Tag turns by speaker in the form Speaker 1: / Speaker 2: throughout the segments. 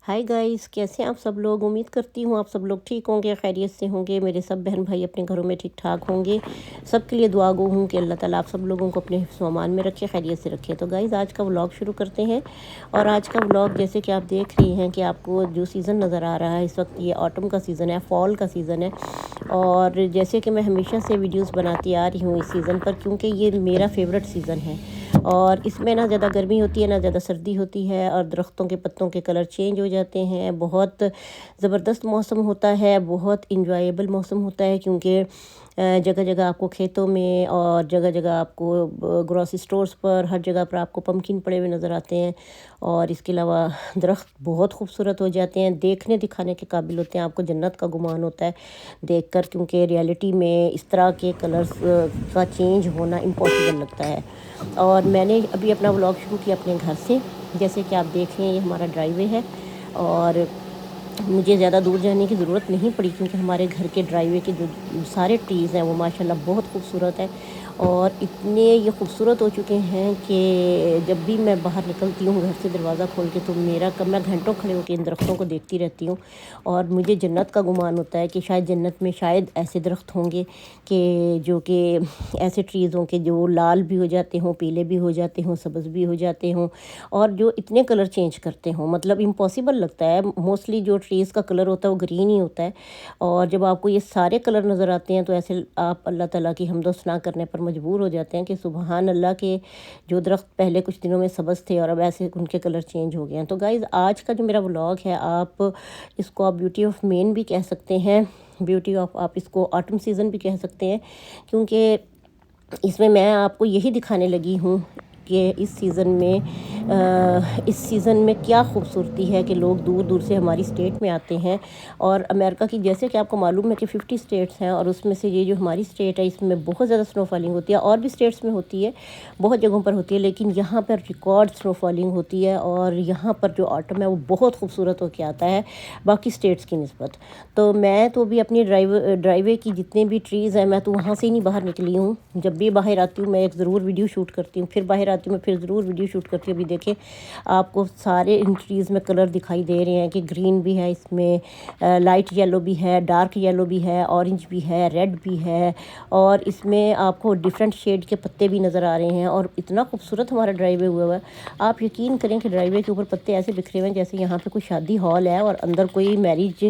Speaker 1: Hi guys, कैसे हैं आप सब लोग। उम्मीद करती हूँ आप सब लोग ठीक होंगे, खैरियत से होंगे। मेरे सब बहन भाई अपने घरों में ठीक ठाक होंगे। सबके लिए दुआ गो हूँ कि अल्लाह ताला आप सब लोगों को अपने हिफ्ज़ व अमान में रखे, खैरियत से रखे। तो गाइस आज का व्लॉग शुरू करते हैं। और आज का व्लॉग जैसे कि आप देख रही हैं कि आपको जो सीज़न नज़र आ रहा है इस वक्त, ये ऑटम का सीज़न है, फॉल का सीज़न है। और जैसे कि मैं हमेशा से वीडियोज़ बनाती आ रही हूँ इस सीज़न पर, क्योंकि ये मेरा फेवरेट सीज़न है। और इसमें ना ज़्यादा गर्मी होती है ना ज़्यादा सर्दी होती है, और दरख्तों के पत्तों के कलर चेंज हो जाते हैं। बहुत ज़बरदस्त मौसम होता है, बहुत इंजॉयबल मौसम होता है, क्योंकि जगह जगह आपको खेतों में और जगह जगह आपको ग्रोसरी स्टोर्स पर, हर जगह पर आपको पम्पकिन पड़े हुए नज़र आते हैं। और इसके अलावा दरख्त बहुत खूबसूरत हो जाते हैं, देखने दिखाने के काबिल होते हैं। आपको जन्नत का गुमान होता है देखकर, क्योंकि रियलिटी में इस तरह के कलर्स का चेंज होना इम्पॉसिबल लगता है। और मैंने अभी अपना व्लॉग शुरू किया अपने घर से। जैसे कि आप देख रहे हैं, ये हमारा ड्राइवे है और मुझे ज़्यादा दूर जाने की ज़रूरत नहीं पड़ी, क्योंकि हमारे घर के ड्राइवे के जो सारे ट्रीज़ हैं वो माशाल्लाह बहुत खूबसूरत है। और इतने ये खूबसूरत हो चुके हैं कि जब भी मैं बाहर निकलती हूँ घर से दरवाज़ा खोल के, तो मैं घंटों खड़े होकर इन दरख्तों को देखती रहती हूँ। और मुझे जन्नत का गुमान होता है कि शायद जन्नत में शायद ऐसे दरख्त होंगे कि जो कि ऐसे ट्रीज़ हों कि जो लाल भी हो जाते हों, पीले भी हो जाते हों, सब्ज़ भी हो जाते हों, और जो इतने कलर चेंज करते हों। मतलब इम्पॉसिबल लगता है। मोस्टली जो ट्रीज़ का कलर होता है वो ग्रीन ही होता है। और जब आपको ये सारे कलर नज़र आते हैं तो ऐसे आप अल्लाह ताला की हम्द व सना करने पर मजबूर हो जाते हैं कि सुबहान अल्लाह के जो दरख्त पहले कुछ दिनों में सब्ज़ थे और अब ऐसे उनके कलर चेंज हो गए हैं। तो गाइज़ आज का जो मेरा व्लॉग है, आप इसको आप ब्यूटी ऑफ मेन भी कह सकते हैं, ब्यूटी ऑफ, आप इसको ऑटम सीज़न भी कह सकते हैं, क्योंकि इसमें मैं आपको यही दिखाने लगी हूँ कि इस सीज़न में क्या खूबसूरती है कि लोग दूर दूर से हमारी स्टेट में आते हैं। और अमेरिका की, जैसे कि आपको मालूम है कि 50 स्टेट्स हैं, और उसमें से ये जो हमारी स्टेट है इसमें बहुत ज़्यादा स्नोफॉलिंग होती है। और भी स्टेट्स में होती है, बहुत जगहों पर होती है, लेकिन यहाँ पर रिकॉर्ड स्नोफॉलिंग होती है। और यहाँ पर जो ऑटम है वो बहुत खूबसूरत होकर आता है बाकी स्टेट्स की निस्बत। तो मैं तो भी अपनी ड्राइवे की जितने भी ट्रीज़ हैं, मैं तो वहाँ से ही नहीं बाहर निकली हूँ। जब भी बाहर आती हूँ मैं एक ज़रूर वीडियो शूट करती हूँ, फिर बाहर आती हूँ मैं फिर ज़रूर वीडियो शूट करती हूँ। अभी देखें, आपको सारे इन ट्रीज़ में कलर दिखाई दे रहे हैं कि ग्रीन भी है इसमें, लाइट येलो भी है, डार्क येलो भी है, ऑरेंज भी है, रेड भी है। और इसमें आपको डिफरेंट शेड के पत्ते भी नज़र आ रहे हैं। और इतना खूबसूरत हमारा ड्राइवे हुआ है, आप यकीन करें कि ड्राइवे के ऊपर पत्ते ऐसे बिखरे हुए हैं जैसे यहाँ पे कोई शादी हॉल है और अंदर कोई मैरिज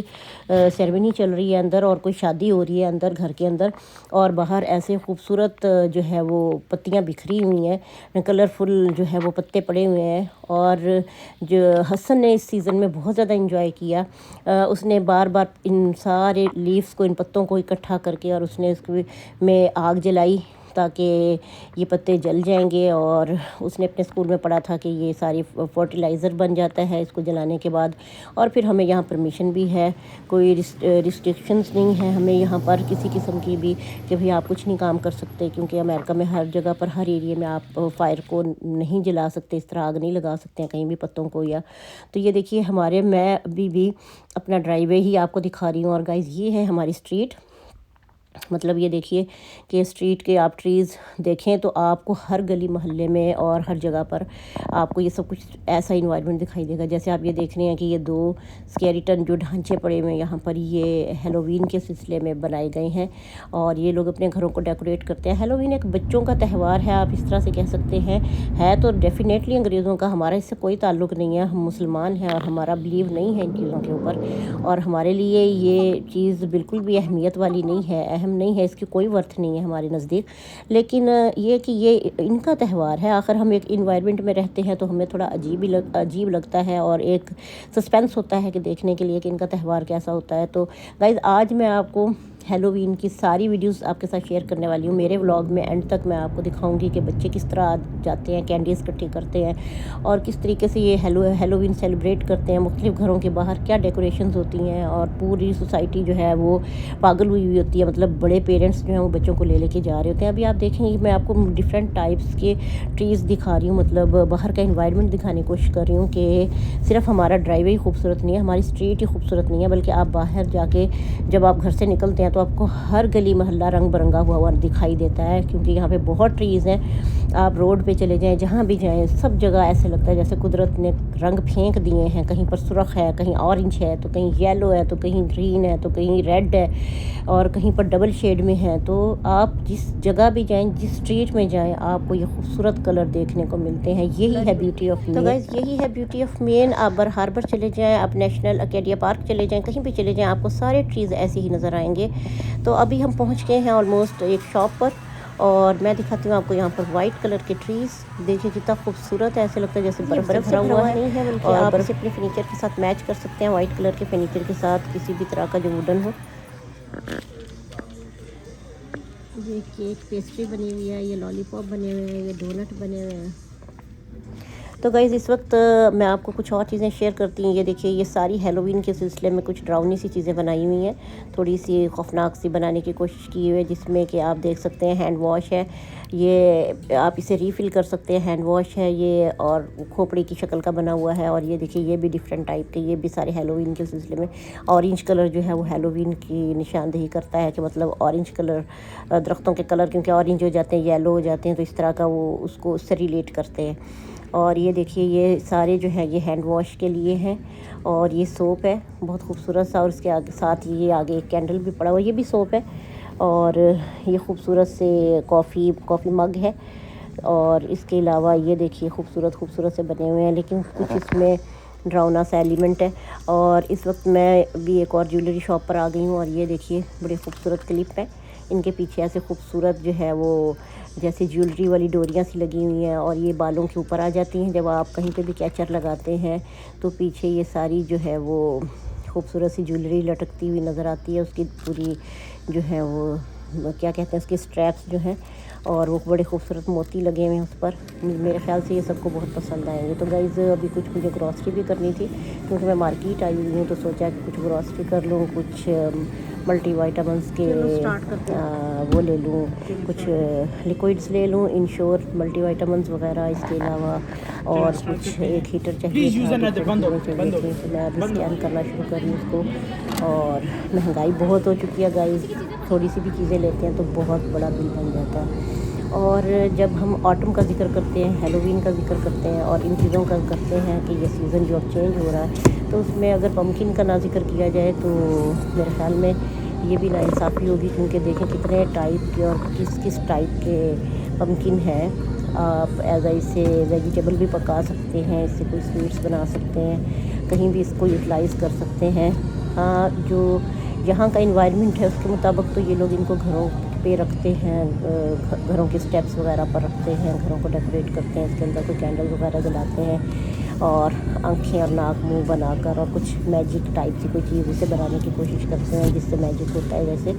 Speaker 1: सेरेमनी चल रही है अंदर, और कोई शादी हो रही है अंदर घर के अंदर। और बाहर ऐसे खूबसूरत जो है वो पत्तियां बिखरी हुई हैं, कलरफुल जो है वो पत्ते पड़े हुए हैं। और जो हसन ने इस सीज़न में बहुत ज़्यादा इंजॉय किया, उसने बार बार इन सारे लीव्स को, इन पत्तों को इकट्ठा करके, और उसने इसमें में आग जलाई ताकि ये पत्ते जल जाएंगे। और उसने अपने स्कूल में पढ़ा था कि ये सारी फर्टिलाइज़र बन जाता है इसको जलाने के बाद। और फिर हमें यहाँ परमिशन भी है, कोई रिस्ट्रिक्शंस नहीं है हमें यहाँ पर किसी किस्म की भी कि भाई आप कुछ नहीं काम कर सकते, क्योंकि अमेरिका में हर जगह पर, हर एरिया में आप फायर को नहीं जला सकते, इस तरह आग नहीं लगा सकते हैं कहीं भी पत्तों को। या तो ये देखिए हमारे, मैं अभी भी अपना ड्राइवे ही आपको दिखा रही हूँ। और गाइज़ ये है हमारी स्ट्रीट। मतलब ये देखिए कि स्ट्रीट के आप ट्रीज़ देखें तो आपको हर गली मोहल्ले में और हर जगह पर आपको ये सब कुछ ऐसा इन्वायरमेंट दिखाई देगा। जैसे आप ये देख रहे हैं कि ये दो स्केलेटन जो ढांचे पड़े हुए हैं यहाँ पर, ये हेलोवीन के सिलसिले में बनाए गए हैं। और ये लोग अपने घरों को डेकोरेट करते हैं। हेलोवीन एक बच्चों का त्यौहार है, आप इस तरह से कह सकते हैं। है तो डेफिनेटली अंग्रेज़ों का, हमारा इससे कोई ताल्लुक़ नहीं है। हम मुसलमान हैं और हमारा बिलीव नहीं है इन चीज़ों के ऊपर। और हमारे लिए ये चीज़ बिल्कुल भी अहमियत वाली नहीं है, अहम नहीं है, इसकी कोई वर्थ नहीं है हमारे नज़दीक। लेकिन ये कि ये इनका त्यौहार है। आखिर हम एक इन्वायरमेंट में रहते हैं तो हमें थोड़ा अजीब लगता है, और एक सस्पेंस होता है कि देखने के लिए कि इनका त्यौहार कैसा होता है। तो गाइज़ आज मैं आपको हेलोवीन की सारी वीडियोस आपके साथ शेयर करने वाली हूँ। मेरे व्लॉग में एंड तक मैं आपको दिखाऊंगी कि बच्चे किस तरह जाते हैं, कैंडीज़ इकट्ठी करते हैं, और किस तरीके से ये हेलोवीन सेलिब्रेट करते हैं। मुख्तलिफ घरों के बाहर क्या डेकोरेशंस होती हैं, और पूरी सोसाइटी जो है वो पागल हुई होती है, मतलब बड़े पेरेंट्स जो हैं वो बच्चों को ले लेके जा रहे होते हैं। अभी आप देखेंगे मैं आपको डिफरेंट टाइप्स के ट्रीज़ दिखा रही हूँ, मतलब बाहर का एनवायरनमेंट दिखाने की कोशिश कर रही हूँ कि सिर्फ हमारा ड्राइवे ही खूबसूरत नहीं है, हमारी स्ट्रीट ही खूबसूरत नहीं है, बल्कि आप बाहर जाके जब आप घर से निकलते हैं तो आपको हर गली मोहल्ला रंग बिरंगा हुआ दिखाई देता है, क्योंकि यहाँ पे बहुत ट्रीज़ हैं। आप रोड पे चले जाएं, जहाँ भी जाएं, सब जगह ऐसे लगता है जैसे कुदरत ने रंग फेंक दिए हैं। कहीं पर सुर्ख है, कहीं ऑरेंज है, तो कहीं येलो है, तो कहीं ग्रीन है, तो कहीं रेड है, और कहीं पर डबल शेड में है। तो आप जिस जगह भी जाएं, जिस स्ट्रीट में जाएं, आपको ये खूबसूरत कलर देखने को मिलते हैं। यही है ब्यूटी ऑफ मेन। तो गाइस यही है ब्यूटी ऑफ मेन। आप बर हार्बर चले जाएँ, आप नेशनल अकेडिया पार्क चले जाएँ, कहीं भी चले जाएँ, आपको सारे ट्रीज़ ऐसे ही नज़र आएंगे। तो अभी हम पहुँच गए हैं ऑलमोस्ट एक शॉप पर, और मैं दिखाती हूँ आपको यहाँ पर वाइट कलर के ट्रीज़। देखिए कितना खूबसूरत है, ऐसे लगता है जैसे बर्फ़ से भरा हुआ नहीं है, बल्कि आप इसे अपने फर्नीचर के साथ मैच कर सकते हैं। वाइट कलर के फर्नीचर के साथ किसी भी तरह का जो वुडन हो। ये केक पेस्ट्री बनी हुई है, ये लॉलीपॉप बने हुए हैं, ये डोनट बने हुए हैं। तो गाइज़ इस वक्त मैं आपको कुछ और चीज़ें शेयर करती हूँ। ये देखिए, ये सारी हेलोवीन के सिलसिले में कुछ ड्राउनी सी चीज़ें बनाई हुई हैं, थोड़ी सी खौफनाक सी बनाने की कोशिश की हुई है, जिसमें कि आप देख सकते हैं हैंड वॉश है, ये आप इसे रीफ़िल कर सकते हैं। हैंड वॉश है ये, और खोपड़ी की शक्ल का बना हुआ है। और ये देखिए, ये भी डिफरेंट टाइप के, ये भी सारे हेलोवीन के सिलसिले में। ऑरेंज कलर जो है वो हेलोवीन की निशानदेही करता है, कि मतलब ऑरेंज कलर दरख्तों के कलर क्योंकि ऑरेंज हो जाते हैं, येलो हो जाते हैं, तो इस तरह का वो उसको उससे रिलेट करते हैं। और ये देखिए, ये सारे जो है ये हैंड वॉश के लिए हैं। और ये सोप है बहुत खूबसूरत सा, और उसके आगे साथ ये आगे एक कैंडल भी पड़ा हुआ, ये भी सोप है। और ये खूबसूरत से कॉफ़ी मग है। और इसके अलावा ये देखिए खूबसूरत से बने हुए हैं, लेकिन कुछ इसमें ड्राउना सा एलिमेंट है। और इस वक्त मैं भी एक और ज्वेलरी शॉप पर आ गई हूँ, और ये देखिए बड़ी खूबसूरत क्लिप है। इनके पीछे ऐसे खूबसूरत जो है वो जैसे ज्वेलरी वाली डोरियाँ सी लगी हुई हैं, और ये बालों के ऊपर आ जाती हैं। जब आप कहीं पे भी कैचर लगाते हैं तो पीछे ये सारी जो है वो खूबसूरत सी ज्वेलरी लटकती हुई नज़र आती है। उसकी पूरी जो है वो क्या कहते हैं, उसके स्ट्रैप्स जो हैं, और वो बड़े खूबसूरत मोती लगे हुए हैं उस पर। मेरे ख्याल से ये सबको बहुत पसंद आएंगे। तो गाइज़ अभी कुछ मुझे ग्रॉसरी भी करनी थी, क्योंकि मैं मार्केट आई हुई हूँ, तो सोचा कि कुछ ग्रॉसरी कर लूँ, कुछ मल्टी वाइटामस के वो ले लूँ, कुछ लिक्विड्स ले लूँ, इंश्योर मल्टी वाइटामस वगैरह। इसके अलावा और कुछ एक हीटर चाहिए था, तो मैं अभी स्कैन करना शुरू कर रही हूँ उसको। और महंगाई बहुत हो चुकी है गाइज़, थोड़ी सी भी चीज़ें लेते हैं तो बहुत बड़ा बिल बन जाता है। और जब हम ऑटम का जिक्र करते हैं, हेलोवीन का जिक्र करते हैं, और इन चीज़ों का करते हैं कि ये सीज़न जो अब चेंज हो रहा है, तो उसमें अगर पम्पकिन का ना जिक्र किया जाए तो मेरे ख्याल में ये भी नाइंसाफ़ी होगी, क्योंकि देखें कितने टाइप के और किस किस टाइप के पम्पकिन है। आप एज इसे वेजिटेबल भी पका सकते हैं, इससे कोई स्वीट्स बना सकते हैं, कहीं भी इसको यूटिलाइज़ कर सकते हैं। हाँ, जो यहाँ का इन्वायरमेंट है उसके मुताबिक तो ये लोग इनको घरों पे रखते हैं, घरों के स्टेप्स वगैरह पर रखते हैं, घरों को डेकोरेट करते हैं, इसके अंदर कोई कैंडल वगैरह जलाते हैं, और आँखें और नाक मुंह बनाकर और कुछ मैजिक टाइप की कोई चीज़ उसे बनाने की कोशिश करते हैं, जिससे मैजिक होता है वैसे।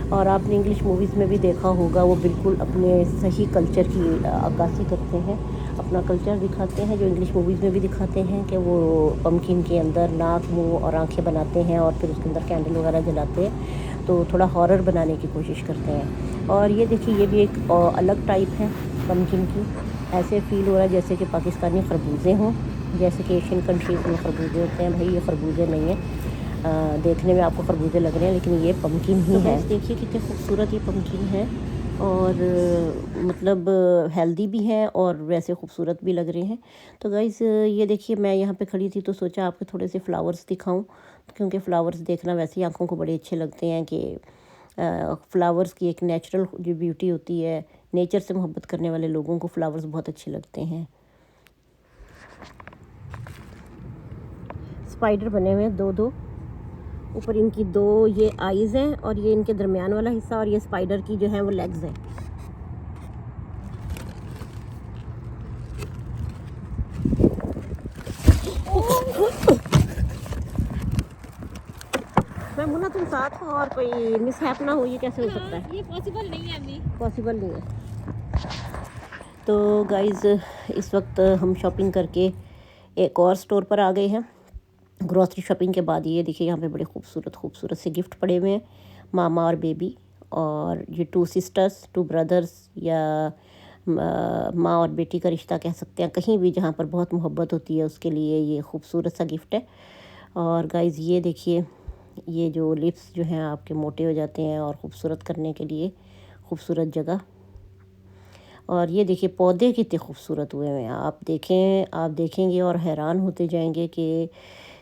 Speaker 1: और आपने इंग्लिश मूवीज़ में भी देखा होगा, वो बिल्कुल अपने सही कल्चर की अक्कासी करते हैं, अपना कल्चर दिखाते हैं, जो इंग्लिश मूवीज़ में भी दिखाते हैं कि वो पम्पकिन के अंदर नाक मुंह और आंखें बनाते हैं, और फिर उसके अंदर कैंडल वगैरह जलाते हैं, तो थोड़ा हॉरर बनाने की कोशिश करते हैं। और ये देखिए, ये भी एक अलग टाइप है पम्पकिन की। ऐसे फील हो रहा है जैसे कि पाकिस्तानी खरबूजे हों, जैसे कि एशियन कंट्रीज़ में खरबूजे होते हैं। भाई ये खरबूजे नहीं है, देखने में आपको खरबूजे लग रहे हैं, लेकिन ये पम्पकिन ही है। देखिए कितने खूबसूरत ये पम्पकिन है, और मतलब हेल्दी भी हैं और वैसे खूबसूरत भी लग रहे हैं। तो गाइज़ ये देखिए, मैं यहाँ पे खड़ी थी तो सोचा आपको थोड़े से फ्लावर्स दिखाऊं, क्योंकि फ़्लावर्स देखना वैसे ही आंखों को बड़े अच्छे लगते हैं। कि फ्लावर्स की एक नेचुरल जो ब्यूटी होती है, नेचर से मोहब्बत करने वाले लोगों को फ्लावर्स बहुत अच्छे लगते हैं। स्पाइडर बने हुए हैं दो दो, ऊपर इनकी दो ये आईज़ हैं, और ये इनके दरमियान वाला हिस्सा, और ये स्पाइडर की जो है वो लेग्स हैं। मैं मुन्ना तुम साथ हो और कोई मिसहैप ना हो, ये कैसे हो सकता है?
Speaker 2: ये पॉसिबल नहीं है अम्मी,
Speaker 1: पॉसिबल नहीं है। तो गाइज़ इस वक्त हम शॉपिंग करके एक और स्टोर पर आ गए हैं। ग्रॉसरी शॉपिंग के बाद ये देखिए, यहाँ पे बड़े खूबसूरत से गिफ्ट पड़े हुए हैं, मामा और बेबी। और ये टू सिस्टर्स, टू ब्रदर्स, या माँ और बेटी का रिश्ता कह सकते हैं, कहीं भी जहाँ पर बहुत मोहब्बत होती है उसके लिए ये खूबसूरत सा गिफ्ट है। और गाइज़ ये देखिए, ये जो लिप्स जो हैं आपके मोटे हो जाते हैं और ख़ूबसूरत करने के लिए खूबसूरत जगह। और ये देखिए पौधे कितने खूबसूरत हुए हैं, आप देखेंगे और हैरान होते जाएंगे कि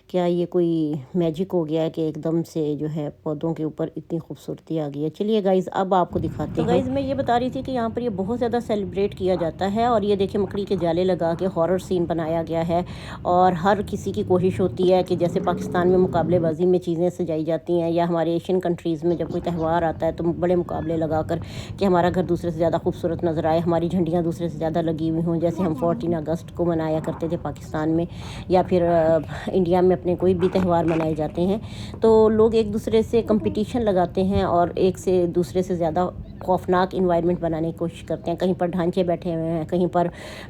Speaker 1: क्या ये कोई मैजिक हो गया है कि एकदम से जो है पौधों के ऊपर इतनी खूबसूरती आ गई है। चलिए गाइज़ अब आपको दिखाते हैं। तो गाइज़ मैं ये बता रही थी कि यहाँ पर ये बहुत ज़्यादा सेलिब्रेट किया जाता है। और ये देखिए मकड़ी के जाले लगा के हॉरर सीन बनाया गया है। और हर किसी की कोशिश होती है कि जैसे पाकिस्तान में मुकाबलेबाजी में चीज़ें सजाई जाती हैं, या हमारे एशियन कंट्रीज़ में जब कोई त्यौहार आता है तो बड़े मुकाबले लगा कर कि हमारा घर दूसरे से ज़्यादा खूबसूरत नज़र आए, हमारी झंडियाँ दूसरे से ज़्यादा लगी हुई हों। जैसे हम 14 अगस्त को मनाया करते थे पाकिस्तान में, या फिर इंडिया में अपने कोई भी त्यौहार मनाए जाते हैं, तो लोग एक दूसरे से कंपटीशन लगाते हैं और एक से दूसरे से ज़्यादा खौफनाक इन्वायरमेंट बनाने की कोशिश करते हैं। कहीं पर ढांचे बैठे हुए हैं, कहीं पर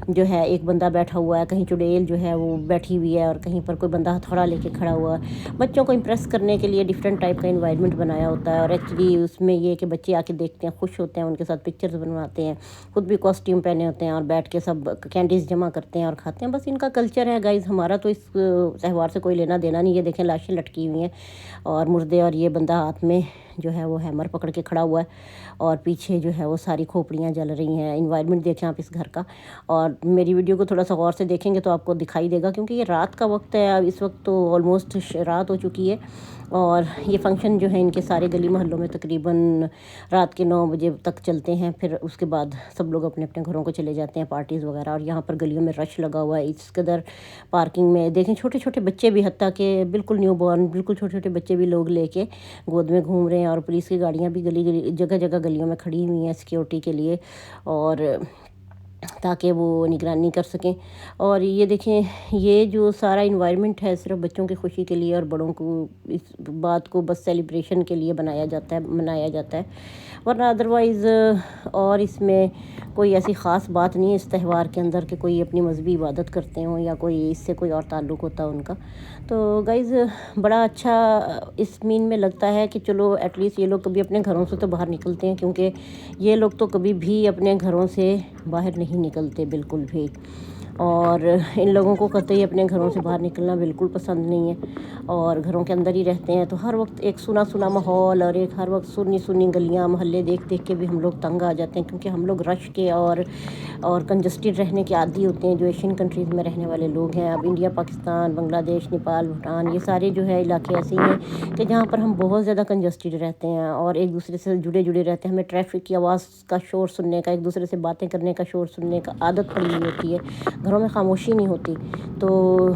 Speaker 1: जो है एक बंदा बैठा हुआ है, कहीं चुड़ैल जो है वो बैठी हुई है, और कहीं पर कोई बंदा हथौड़ा लेके खड़ा हुआ है। बच्चों को इम्प्रेस करने के लिए डिफरेंट टाइप का इन्वायरमेंट बनाया होता है। और एक्चुअली उसमें ये कि बच्चे आके देखते हैं, खुश होते हैं, उनके साथ पिक्चर्स बनवाते हैं, खुद भी कॉस्ट्यूम पहने होते हैं और बैठ के सब कैंडीज़ जमा करते हैं और खाते हैं। बस इनका कल्चर है गाइज़, हमारा तो इस त्यौहार से कोई लेना देना नहीं है। देखें लाशें लटकी हुई हैं और मुर्दे, और ये बंदा हाथ में जो है वो हैमर पकड़ के खड़ा हुआ है, और पीछे जो है वो सारी खोपड़ियाँ जल रही हैं। इन्वायरमेंट देखें आप इस घर का। और मेरी वीडियो को थोड़ा सा गौर से देखेंगे तो आपको दिखाई देगा, क्योंकि ये रात का वक्त है। अब इस वक्त तो ऑलमोस्ट रात हो चुकी है, और ये फंक्शन जो है इनके सारे गली मोहल्लों में तकरीबन रात के 9 बजे तक चलते हैं। फिर उसके बाद सब लोग अपने अपने घरों को चले जाते हैं, पार्टीज़ वगैरह। और यहाँ पर गलियों में रश लगा हुआ है इस कदर। पार्किंग में देखें छोटे छोटे बच्चे भी, हत्ता के बिल्कुल न्यू बॉर्न, बिल्कुल छोटे छोटे बच्चे भी लोग लेके गोद में घूम रहे हैं। और पुलिस की गाड़ियाँ भी गली गली जगह जगह गलियों में खड़ी हुई हैं सिक्योरिटी के लिए, और ताकि वो निगरानी कर सकें। और ये देखें, ये जो सारा इन्वायरमेंट है सिर्फ बच्चों की खुशी के लिए और बड़ों को इस बात को बस सेलिब्रेशन के लिए मनाया जाता है, वरना अदरवाइज़ और इसमें कोई ऐसी ख़ास बात नहीं है इस त्यौहार के अंदर कि कोई अपनी मजहबी इबादत करते हों या कोई इससे कोई और ताल्लुक़ होता है उनका। तो गाइज़ बड़ा अच्छा इस मीन में लगता है कि चलो एटलीस्ट ये लोग कभी अपने घरों से तो बाहर निकलते हैं, क्योंकि ये लोग तो कभी भी अपने घरों से बाहर नहीं निकलते बिल्कुल भी। और इन लोगों को कतई अपने घरों से बाहर निकलना बिल्कुल पसंद नहीं है, और घरों के अंदर ही रहते हैं। तो हर वक्त एक सुना सुना माहौल और एक हर वक्त सुनी सुनी गलियां मोहल्ले देख देख के भी हम लोग तंग आ जाते हैं, क्योंकि हम लोग रश के और कंजस्टेड रहने के आदी होते हैं जो एशियन कंट्रीज़ में रहने वाले लोग हैं। अब इंडिया, पाकिस्तान, बांग्लादेश, नेपाल, भूटान, ये सारे जो है इलाके ऐसे हैं कि जहाँ पर हम बहुत ज़्यादा कंजस्टेड रहते हैं और एक दूसरे से जुड़े रहते हैं। हमें ट्रैफिक की आवाज़ का शोर सुनने का, एक दूसरे से बातें करने का शोर सुनने का आदत पड़ी हुई होती है, घरों में खामोशी नहीं होती। तो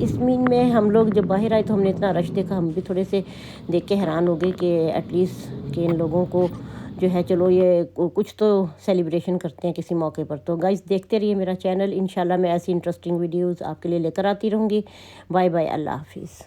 Speaker 1: इस मीन में हम लोग जब बाहर आए तो हमने इतना रश देखा, हम भी थोड़े से देख के हैरान हो गए कि एटलीस्ट कि इन लोगों को जो है चलो ये कुछ तो सेलिब्रेशन करते हैं किसी मौके पर। तो गाइस देखते रहिए मेरा चैनल, इंशाल्लाह मैं ऐसी इंटरेस्टिंग वीडियोस आपके लिए लेकर आती रहूँगी। बाय बाय, अल्लाह हाफिज़।